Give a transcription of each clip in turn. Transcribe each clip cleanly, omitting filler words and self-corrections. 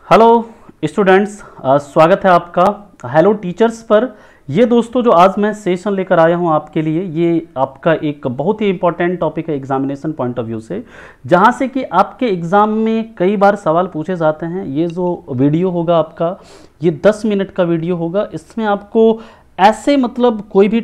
Hello students, स्वागत है आपका हेलो टीचर्स पर। ये दोस्तों जो आज मैं सेशन लेकर आया हूँ आपके लिए, ये आपका एक बहुत ही इंपॉर्टेंट टॉपिक है एग्जामिनेशन पॉइंट ऑफ व्यू से, जहाँ से कि आपके एग्ज़ाम में कई बार सवाल पूछे जाते हैं। ये जो वीडियो होगा आपका, ये 10 मिनट का वीडियो होगा। इसमें आपको ऐसे कोई भी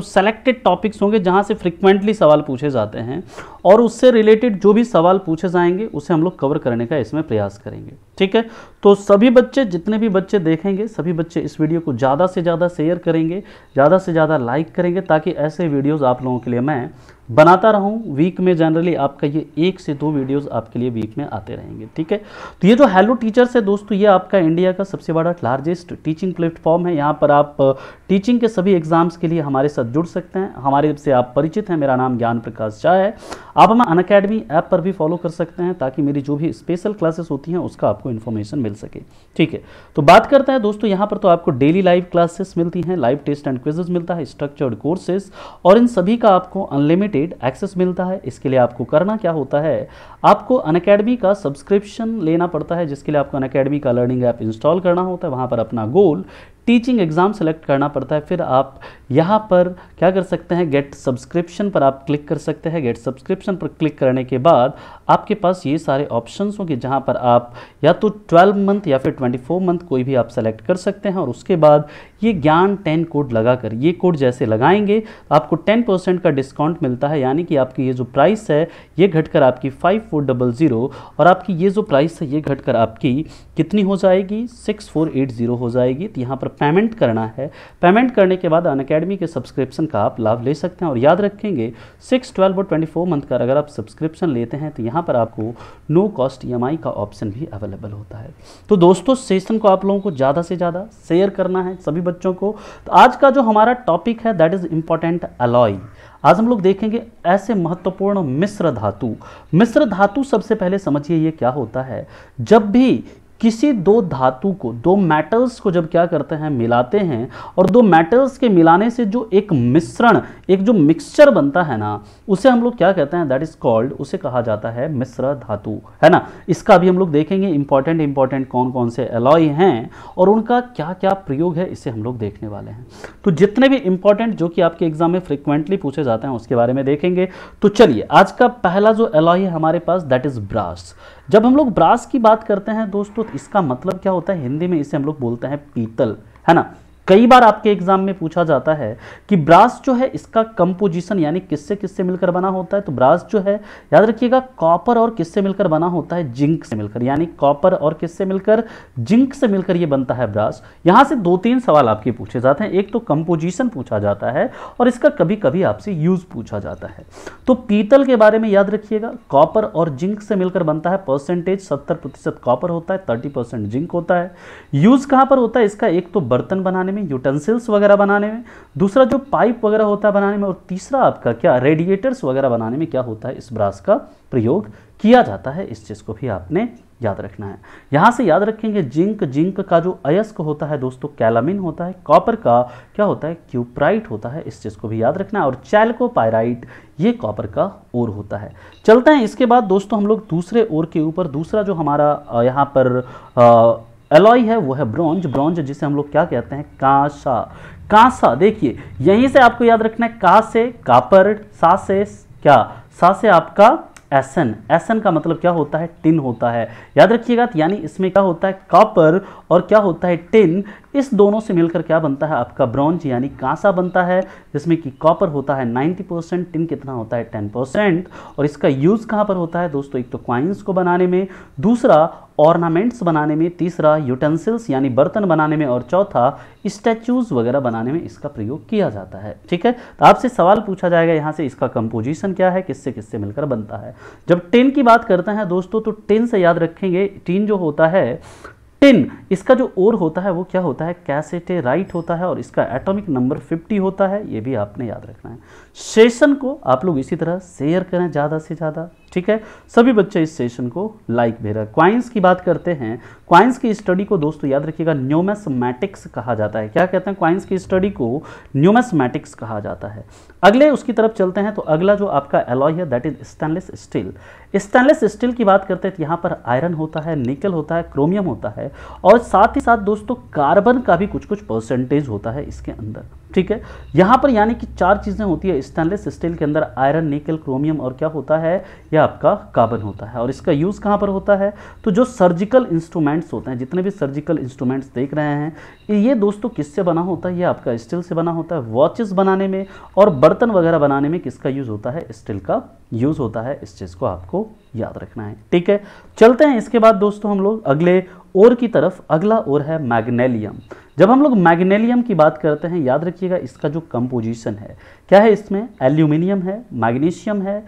सेलेक्टेड टॉपिक्स होंगे जहाँ से फ्रिक्वेंटली सवाल पूछे जाते हैं और उससे रिलेटेड जो भी सवाल पूछे जाएंगे उसे हम लोग कवर करने का इसमें प्रयास करेंगे। ठीक है, तो सभी बच्चे, जितने भी बच्चे देखेंगे, सभी बच्चे इस वीडियो को ज़्यादा से ज़्यादा शेयर करेंगे, ज़्यादा से ज़्यादा लाइक करेंगे, ताकि ऐसे वीडियोस आप लोगों के लिए मैं बनाता रहूं। वीक में जनरली आपका ये 1 से 2 वीडियोस आपके लिए वीक में आते रहेंगे। ठीक है, तो ये जो हेलो टीचर्स है दोस्तों, ये आपका इंडिया का सबसे बड़ा लार्जेस्ट टीचिंग प्लेटफॉर्म है। यहाँ पर आप टीचिंग के सभी एग्जाम्स के लिए हमारे साथ जुड़ सकते हैं। हमारे से आप परिचित हैं, मेरा नाम ज्ञान प्रकाश झा है। आप हमें अनअकैडमी ऐप पर भी फॉलो कर सकते हैं, ताकि मेरी जो भी स्पेशल क्लासेस होती हैं उसका आपको इन्फॉर्मेशन मिल सके। ठीक है, तो बात करते हैं दोस्तों, यहाँ पर तो आपको डेली लाइव क्लासेस मिलती हैं, लाइव टेस्ट एंड क्विजेस मिलता है, स्ट्रक्चर्ड कोर्सेज, और इन सभी का आपको अनलिमिटेड एक्सेस मिलता है। इसके लिए आपको करना क्या होता है, आपको अनअकैडमी का सब्सक्रिप्शन लेना पड़ता है, जिसके लिए आपको अनअकैडमी का लर्निंग ऐप इंस्टॉल करना होता है। वहाँ पर अपना गोल टीचिंग एग्जाम सेलेक्ट करना पड़ता है। फिर आप यहाँ पर क्या कर सकते हैं, गेट सब्सक्रिप्शन पर आप क्लिक कर सकते हैं। गेट सब्सक्रिप्शन पर क्लिक करने के बाद आपके पास ये सारे ऑप्शंस होंगे, जहाँ पर आप या तो 12 मंथ या फिर 24 मंथ कोई भी आप सेलेक्ट कर सकते हैं। और उसके बाद ये ज्ञान 10 कोड लगाकर, ये कोड जैसे लगाएंगे तो आपको 10% का डिस्काउंट मिलता है। यानी कि आपकी ये जो प्राइस है ये घटकर आपकी 5400, और आपकी ये जो प्राइस है ये घटकर आपकी कितनी हो जाएगी, 6480 हो जाएगी। तो यहाँ पर पेमेंट करना है। पेमेंट करने के बाद अनअकैडमी के सब्सक्रिप्शन का आप लाभ ले सकते हैं। और याद रखेंगे 6, 12 और 24 मंथ का अगर आप सब्सक्रिप्शन लेते हैं तो यहाँ पर आपको नो कॉस्ट EMI का ऑप्शन भी अवेलेबल होता है। तो दोस्तों, सेशन को आप लोगों को ज़्यादा से ज़्यादा शेयर करना है सभी बच्चों को। तो आज का जो हमारा टॉपिक है दैट इज़ इम्पॉर्टेंट अलॉय। आज हम लोग देखेंगे ऐसे महत्वपूर्ण मिश्र धातु। मिश्र धातु सबसे पहले समझिए ये क्या होता है। जब भी किसी दो धातु को, दो मेटल्स को जब क्या करते हैं, मिलाते हैं, और दो मेटल्स के मिलाने से जो एक मिश्रण, एक जो मिक्सचर बनता है ना, उसे हम लोग क्या कहते हैं, दैट इज कॉल्ड, उसे कहा जाता है मिश्र धातु, है ना। इसका भी हम लोग देखेंगे इंपॉर्टेंट कौन कौन से एलॉय हैं और उनका क्या क्या प्रयोग है, इसे हम लोग देखने वाले हैं। तो जितने भी इंपॉर्टेंट जो कि आपके एग्जाम में फ्रिक्वेंटली पूछे जाते हैं उसके बारे में देखेंगे। तो चलिए, आज का पहला जो एलॉय है हमारे पास दैट इज ब्रास। जब हम लोग ब्रास की बात करते हैं दोस्तों, तो इसका मतलब क्या होता है, हिंदी में इसे हम लोग बोलते हैं पीतल, है ना। कई बार आपके एग्जाम में पूछा जाता है कि ब्रास जो है इसका कंपोजिशन यानी किससे किससे मिलकर बना होता है। तो ब्रास जो है याद रखिएगा कॉपर और किससे मिलकर बना होता है, जिंक से मिलकर, यानी कॉपर और किससे मिलकर, जिंक से मिलकर ये बनता है ब्रास। यहां से 2-3 सवाल आपके पूछे जाते हैं। एक तो कंपोजिशन पूछा जाता है और इसका कभी कभी आपसे यूज पूछा जाता है। तो पीतल के बारे में याद रखिएगा, कॉपर और जिंक से मिलकर बनता है। परसेंटेज 70% कॉपर होता है, 30% जिंक होता है। यूज कहां पर होता है इसका, एक तो बर्तन बनाने में, यूटेंसिल्स वगैरह बनाने में, दूसरा जो पाइप वगैरह होता है बनाने में, और तीसरा आपका क्या, रेडिएटर्स वगैरह बनाने में क्या होता है, इस ब्रास का प्रयोग किया जाता है। इस चीज को भी आपने याद रखना है। यहां से याद रखेंगे जिंक का जो अयस्क होता है दोस्तों कैलामिन होता है। कॉपर का क्या होता है, क्यूप्राइट होता है, इस चीज को भी याद रखना है। और चैल्कोपाइराइट ये कॉपर का ओर होता है। चलते हैं इसके बाद दोस्तों हम लोग दूसरे ओर के ऊपर। दूसरा जो हमारा यहाँ पर एलॉय है वो है ब्रॉन्ज, जिसे हम लोग क्या कहते हैं, कांसा। देखिए यहीं से आपको याद रखना है, का से कापर, सा से क्या, सा से आपका एसन का मतलब क्या होता है, टिन होता है। याद रखिएगा, यानी इसमें क्या होता है, कॉपर और क्या होता है, टिन, इस दोनों से मिलकर क्या बनता है आपका ब्रॉन्ज यानी कांसा बनता है, जिसमें कि कॉपर होता है 90%, टिन कितना होता है 10%। और इसका यूज कहां पर होता है दोस्तों, एक तो क्वाइंस को बनाने में, दूसरा ऑर्नामेंट्स बनाने में, तीसरा यूटेंसिल्स यानी बर्तन बनाने में, और चौथा स्टैचूज वगैरह बनाने में इसका प्रयोग किया जाता है। ठीक है, तो आपसे सवाल पूछा जाएगा यहाँ से, इसका कंपोजिशन क्या है, किससे किससे मिलकर बनता है। जब टिन की बात करते हैं दोस्तों, तो टिन से याद रखेंगे, टिन जो होता है, टिन इसका जो ओर होता है वो क्या होता है, कैसेटेराइट होता है, और इसका एटॉमिक नंबर 50 होता है। ये भी आपने याद रखना है। सेशन को आप लोग इसी तरह शेयर करें ज़्यादा से ज़्यादा। ठीक है, सभी बच्चे इस सेशन को लाइक भेज रहे हैं। क्वाइंस की बात करते हैं। क्वाइंस की स्टडी को दोस्तों याद रखिएगा न्यूमिस्मैटिक्स कहा जाता है। क्या कहते हैं? क्वाइंस की स्टडी को न्यूमिस्मैटिक्स कहा जाता है। अगले उसकी तरफ चलते हैं तो अगला जो आपका एलॉय है that is stainless steel. Stainless steel की बात करते हैं तो यहाँ पर आयरन होता है, निकल होता है, क्रोमियम होता है और साथ ही साथ दोस्तों कार्बन का भी कुछ कुछ परसेंटेज होता है इसके अंदर। ठीक है, यहाँ पर यानी कि 4 चीज़ें होती है स्टेनलेस स्टील के अंदर, आयरन, निकल, क्रोमियम और क्या होता है, यह आपका कार्बन होता है। और इसका यूज़ कहाँ पर होता है? तो जो सर्जिकल इंस्ट्रूमेंट्स होते हैं, जितने भी सर्जिकल इंस्ट्रूमेंट्स देख रहे हैं, ये दोस्तों किससे बना होता है? ये आपका स्टील से बना होता है। वॉचेस बनाने में और बर्तन वगैरह बनाने में किसका यूज़ होता है? स्टील का यूज़ होता है। इस चीज़ को आपको याद रखना है। ठीक है, चलते हैं इसके बाद दोस्तों हम लोग अगले ओर की तरफ। अगला ओर है मैग्नीशियम। जब हम लोग मैग्नीशियम की बात करते हैं, याद रखिएगा इसका जो कंपोजिशन है क्या है, इसमें एल्यूमिनियम है, मैग्नीशियम है,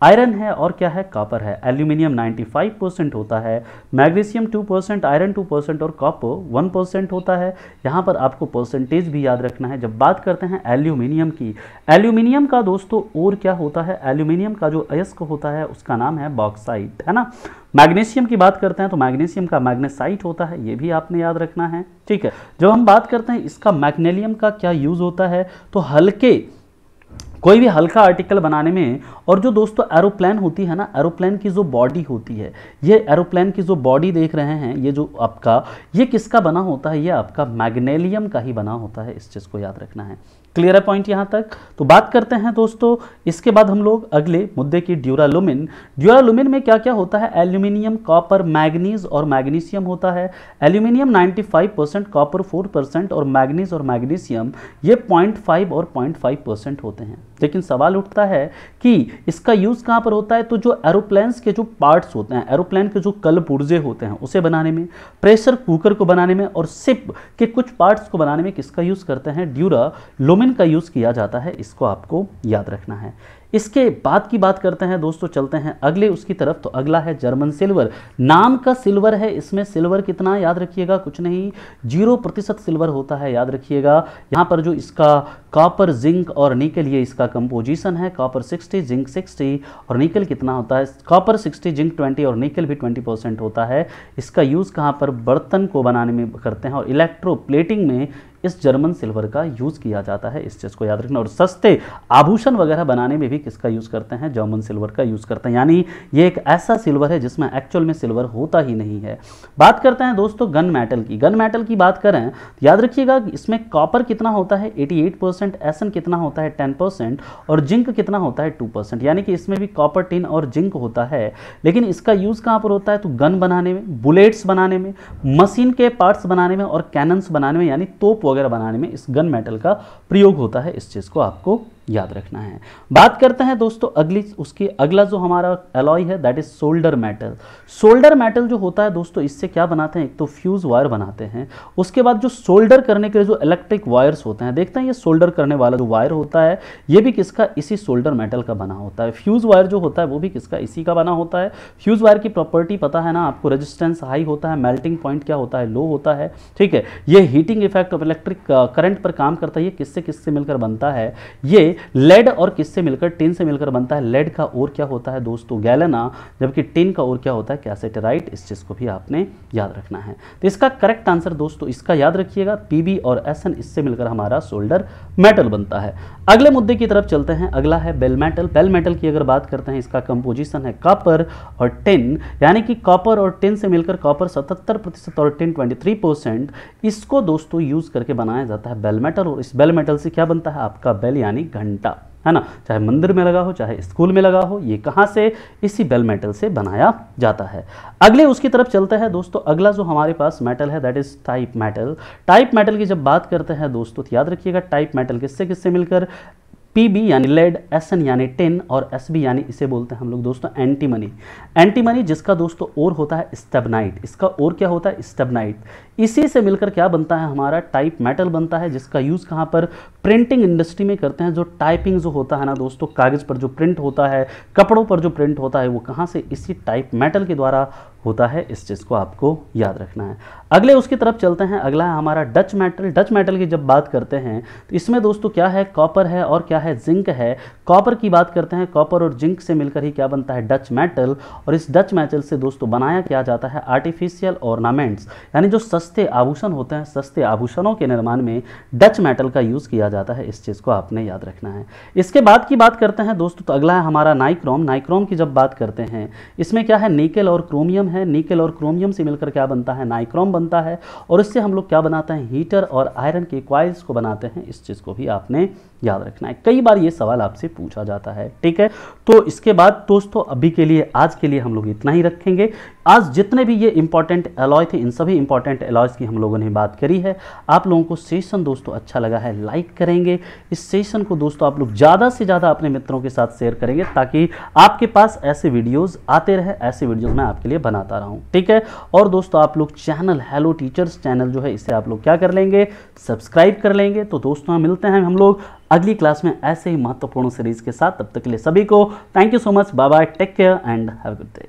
आयरन है और क्या है, कॉपर है। एल्यूमिनियम 95% होता है, मैग्नीशियम 2%, आयरन 2% और कॉपर 1% होता है। यहाँ पर आपको परसेंटेज भी याद रखना है। जब बात करते हैं एल्यूमिनियम की, एल्यूमिनियम का दोस्तों और क्या होता है, एल्यूमिनियम का जो अयस्क होता है उसका नाम है बॉक्साइट, है ना। मैग्नीशियम की बात करते हैं तो मैग्नीशियम का मैग्नेसाइट होता है, ये भी आपने याद रखना है। ठीक है, जब हम बात करते हैं इसका मैग्नीशियम का क्या यूज़ होता है, तो हल्के कोई भी हल्का आर्टिकल बनाने में, और जो दोस्तों एरोप्लेन होती है ना, एरोप्लेन की जो बॉडी होती है, ये एरोप्लेन की जो बॉडी देख रहे हैं, ये जो आपका ये किसका बना होता है, ये आपका मैग्नीशियम का ही बना होता है। इस चीज़ को याद रखना है। क्लियर है पॉइंट यहाँ तक? तो बात करते हैं दोस्तों इसके बाद हम लोग अगले मुद्दे की ड्यूरालुमिन। ड्यूरालुमिन में क्या क्या होता है? एल्यूमिनियम, कॉपर, मैग्नीज और मैग्नीशियम होता है। एल्यूमिनियम 95%, कॉपर 4% और मैग्नीज और मैग्नीशियम ये 0.5 और 0.5% होते हैं। लेकिन सवाल उठता है कि इसका यूज़ कहाँ पर होता है? तो जो एरोप्लेन्स के जो पार्ट्स होते हैं, एरोप्लेन के जो कल पुर्जे होते हैं उसे बनाने में, प्रेशर कुकर को बनाने में और शिप के कुछ पार्ट्स को बनाने में किसका यूज़ करते हैं? ड्यूरालुमिन का यूज़ किया जाता है। इसको आपको याद रखना है। इसके बाद की बात करते हैं दोस्तों, चलते हैं अगले उसकी तरफ। तो अगला है जर्मन सिल्वर। नाम का सिल्वर है, इसमें सिल्वर कितना याद रखिएगा, कुछ नहीं 0% सिल्वर होता है, याद रखिएगा। यहाँ पर जो इसका कॉपर, जिंक और निकल ये इसका कंपोजिशन है, कॉपर 60, जिंक 60 और निकल कितना होता है, कॉपर 60, जिंक 20 और निकल भी 20% होता है। इसका यूज़ कहाँ पर? बर्तन को बनाने में करते हैं और इलेक्ट्रोप्लेटिंग में इस जर्मन सिल्वर का यूज़ किया जाता है। इस चीज़ को याद रखना। और सस्ते आभूषण वगैरह बनाने में भी किसका यूज़ करते हैं? जर्मन सिल्वर का यूज़ करते हैं। यानी ये एक ऐसा सिल्वर है जिसमें एक्चुअल में सिल्वर होता ही नहीं है। बात करते हैं दोस्तों गन मेटल की। गन मेटल की बात करें तो याद रखिएगा इसमें कॉपर कितना होता है 88%, एसन कितना होता है 10% और जिंक कितना होता है 2%। यानी कि इसमें भी कॉपर, टिन और जिंक होता है। लेकिन इसका यूज़ कहाँ पर होता है? तो गन बनाने में, बुलेट्स बनाने में, मशीन के पार्ट्स बनाने में और कैनन्स बनाने में यानी तोप वगैरह बनाने में इस गन मेटल का प्रयोग होता है। इस चीज़ को आपको याद रखना है। बात करते हैं दोस्तों अगला जो हमारा एलॉय है that is solder metal. Solder metal जो होता है दोस्तों, इससे क्या बनाते हैं? एक तो फ्यूज वायर बनाते हैं, उसके बाद जो सोल्डर करने के लिए जो इलेक्ट्रिक वायर्स होते हैं, देखते हैं ये सोल्डर करने वाला जो वायर होता है ये भी किसका? इसी सोल्डर मेटल का बना होता है। फ्यूज वायर जो होता है वो भी किसका? इसी का बना होता है। फ्यूज वायर की प्रॉपर्टी पता है ना आपको, रेजिस्टेंस हाई होता है, मेल्टिंग पॉइंट क्या होता है? लो होता है। ठीक है, ये heating effect of electric current पर काम करता है। ये किससे किससे मिलकर बनता है? ये लेड और किससे मिलकर? टिन से मिलकर बनता है। लेड का और क्या होता है दोस्तों? गैलेना, जबकि टिन का और क्या होता है? कैसेटराइट। इस चीज़ को भी आपने याद रखना है। तो इसका करेक्ट आंसर दोस्तों इसका याद रखिएगा पीबी और एसएन, इससे मिलकर हमारा सोल्डर मेटल बनता है। अगले मुद्दे की तरफ चलते हैं। अगला है बेल मेटल। बेल मेटल की अगर बात करते हैं इसका कंपोजिशन है कॉपर और टिन, यानी कि कॉपर और टिन से मिलकर कॉपर 77% और टिन 23%। इसको दोस्तों यूज करके बनाया जाता है बेल मेटल। और इस बेल मेटल से क्या बनता है? आपका बेल यानी घंटा, है ना। चाहे मंदिर में लगा हो, चाहे स्कूल में लगा हो, ये कहाँ से? इसी बेल मेटल से बनाया जाता है। अगले उसकी तरफ चलते हैं दोस्तों। अगला जो हमारे पास मेटल है that is type metal. Type metal की जब बात करते हैं दोस्तों तो याद रखिएगा टाइप मेटल किससे किससे मिलकर? पीबी यानी लेड, एसएन यानी टिन और एसबी यानी इसे बोलते हैं हम लोग दोस्तों एंटीमनी। एंटीमनी जिसका दोस्तों और होता है स्टेबनाइट, इसका और क्या होता है? स्टेबनाइट। इसी से मिलकर क्या बनता है? हमारा टाइप मेटल बनता है, जिसका यूज़ कहाँ पर? प्रिंटिंग इंडस्ट्री में करते हैं। जो टाइपिंग जो होता है ना दोस्तों, कागज़ पर जो प्रिंट होता है, कपड़ों पर जो प्रिंट होता है, वो कहाँ से? इसी टाइप मेटल के द्वारा होता है, इस चीज़ को आपको याद रखना है। अगले उसकी तरफ चलते हैं। अगला है हमारा डच मेटल। डच मेटल की जब बात करते हैं तो इसमें दोस्तों क्या है, कॉपर है और क्या है, जिंक है। कॉपर की बात करते हैं, कॉपर और जिंक से मिलकर ही क्या बनता है, डच मेटल। और इस डच मेटल से दोस्तों बनाया क्या जाता है, आर्टिफिशियल ऑर्नामेंट्स, यानी जो सस्ते आभूषण होते हैं, सस्ते आभूषणों के निर्माण में डच मेटल का यूज़ किया जाता है। इस चीज़ को आपने याद रखना है। इसके बाद की बात करते हैं दोस्तों, तो अगला है हमारा नाइक्रोम। नाइक्रोम की जब बात करते हैं, इसमें क्या है, निकेल और क्रोमियम है। निकेल और क्रोमियम से मिलकर क्या बनता है, नाइक्रोम बनता है। और इससे हम लोग क्या बनाते हैं, हीटर और आयरन के कॉइल्स को बनाते हैं। इस चीज़ को भी आपने याद रखना है, कई बार ये सवाल आपसे पूछा जाता है। ठीक है, तो इसके बाद दोस्तों अभी के लिए, आज के लिए हम लोग इतना ही रखेंगे। आज जितने भी ये इंपॉर्टेंट एलॉय थे, इन सभी इंपॉर्टेंट एलॉयज़ की हम लोगों ने बात करी है। आप लोगों को सेशन दोस्तों अच्छा लगा है, लाइक करेंगे। इस सेशन को दोस्तों आप लोग ज़्यादा से ज़्यादा अपने मित्रों के साथ शेयर करेंगे, ताकि आपके पास ऐसे वीडियोज़ आते रहे, ऐसे वीडियोज़ मैं आपके लिए बनाता रहूँ। ठीक है, और दोस्तों आप लोग चैनल हेलो टीचर्स चैनल जो है, इसे आप लोग क्या कर लेंगे, सब्सक्राइब कर लेंगे। तो दोस्तों मिलते हैं हम लोग अगली क्लास में ऐसे ही महत्वपूर्ण सीरीज के साथ। तब तक के लिए सभी को thank you so much, bye bye, take care and have a good day.